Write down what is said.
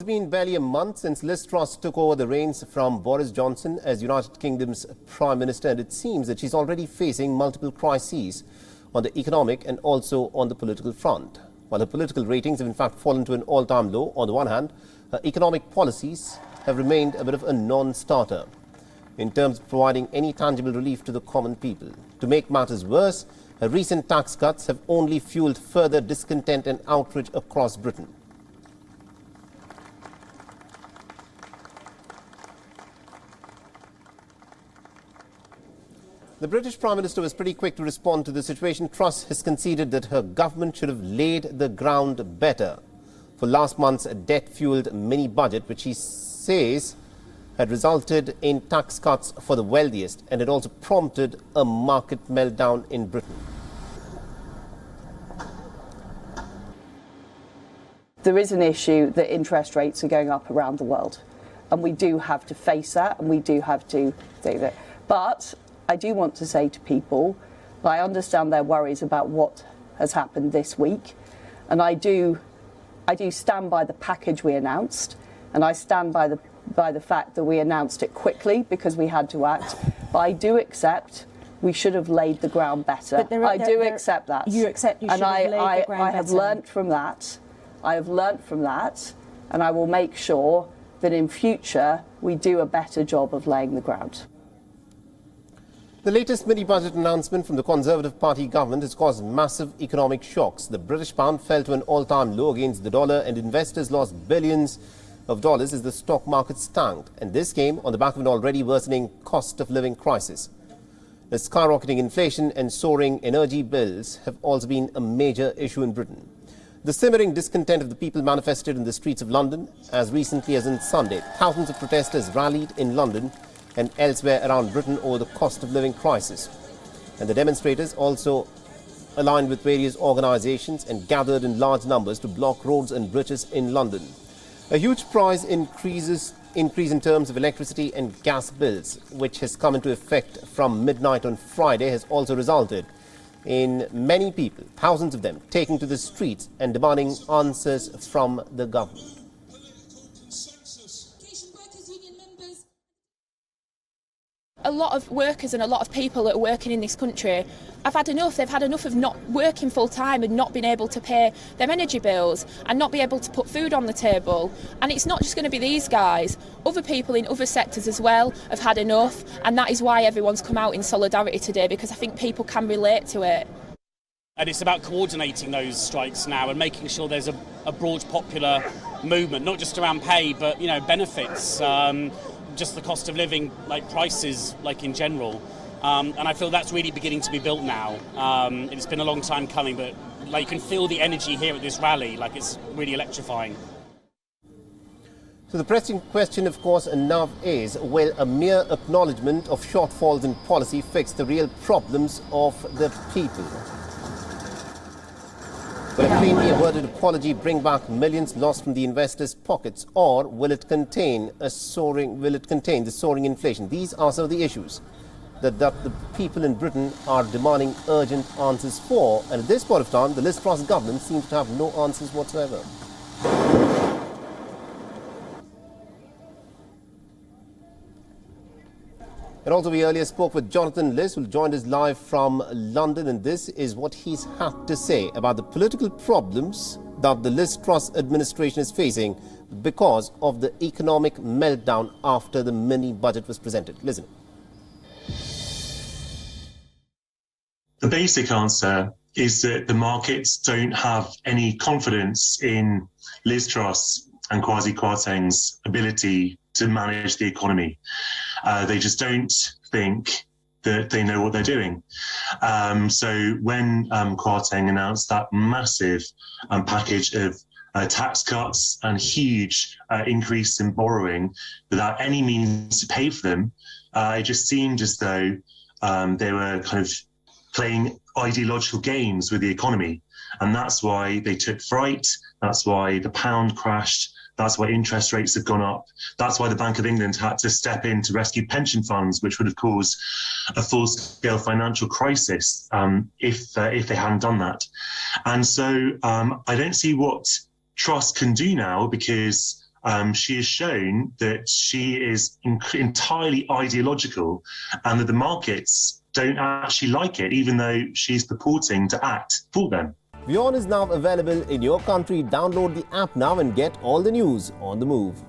It's been barely a month since Liz Truss took over the reins from Boris Johnson as United Kingdom's Prime Minister, and it seems that she's already facing multiple crises on the economic and also on the political front. While her political ratings have in fact fallen to an all-time low, on the one hand, her economic policies have remained a bit of a non-starter in terms of providing any tangible relief to the common people. To make matters worse, her recent tax cuts have only fueled further discontent and outrage across Britain. The British Prime Minister was pretty quick to respond to the situation. Truss has conceded that her government should have laid the ground better for last month's debt-fueled mini-budget, which he says had resulted in tax cuts for the wealthiest, and it also prompted a market meltdown in Britain. There is an issue that interest rates are going up around the world, and we do have to face that, and we do have to do that. But I do want to say to people, I understand their worries about what has happened this week, and I do stand by the package we announced, and I stand by the fact that we announced it quickly because we had to act. But I do accept we should have laid the ground better. I do accept that. You accept you should have laid the ground better. I have learnt from that. I have learnt from that, and I will make sure that in future we do a better job of laying the ground. The latest mini-budget announcement from the Conservative Party government has caused massive economic shocks. The British pound fell to an all-time low against the dollar, and investors lost billions of dollars as the stock market tanked. And this came on the back of an already worsening cost of living crisis. The skyrocketing inflation and soaring energy bills have also been a major issue in Britain. The simmering discontent of the people manifested in the streets of London as recently as on Sunday. Thousands of protesters rallied in London and elsewhere around Britain over the cost of living crisis. And the demonstrators also aligned with various organisations and gathered in large numbers to block roads and bridges in London. A huge price increase in terms of electricity and gas bills, which has come into effect from midnight on Friday, has also resulted in many people, thousands of them, taking to the streets and demanding answers from the government. A lot of workers and a lot of people that are working in this country have had enough. They've had enough of not working full time and not being able to pay their energy bills and not be able to put food on the table. And it's not just going to be these guys. Other people in other sectors as well have had enough, and that is why everyone's come out in solidarity today, because I think people can relate to it. And it's about coordinating those strikes now and making sure there's a broad popular movement, not just around pay, but benefits. Just the cost of living, like prices, like in general, and I feel that's really beginning to be built now. It's been a long time coming, but like you can feel the energy here at this rally, like it's really electrifying. So the pressing question, of course, now is, will a mere acknowledgement of shortfalls in policy fix the real problems of the people? Will a cleanly worded apology bring back millions lost from the investors' pockets, or will it contain the soaring inflation? These are some of the issues that the people in Britain are demanding urgent answers for. And at this point of time, the Liz Truss government seems to have no answers whatsoever. And also, we earlier spoke with Jonathan Liz, who joined us live from London, and this is what he's had to say about the political problems that the Liz Truss administration is facing because of the economic meltdown after the mini-budget was presented. Listen. The basic answer is that the markets don't have any confidence in Liz Truss and Kwasi Kwarteng's ability to manage the economy. They just don't think that they know what they're doing. So when Kwarteng announced that massive package of tax cuts and huge increase in borrowing without any means to pay for them, it just seemed as though they were kind of playing ideological games with the economy. And that's why they took fright. That's why the pound crashed. That's why interest rates have gone up. That's why the Bank of England had to step in to rescue pension funds, which would have caused a full-scale financial crisis if they hadn't done that. And so I don't see what Truss can do now, because she has shown that she is entirely ideological and that the markets don't actually like it, even though she's purporting to act for them. WION is now available in your country. Download the app now and get all the news on the move.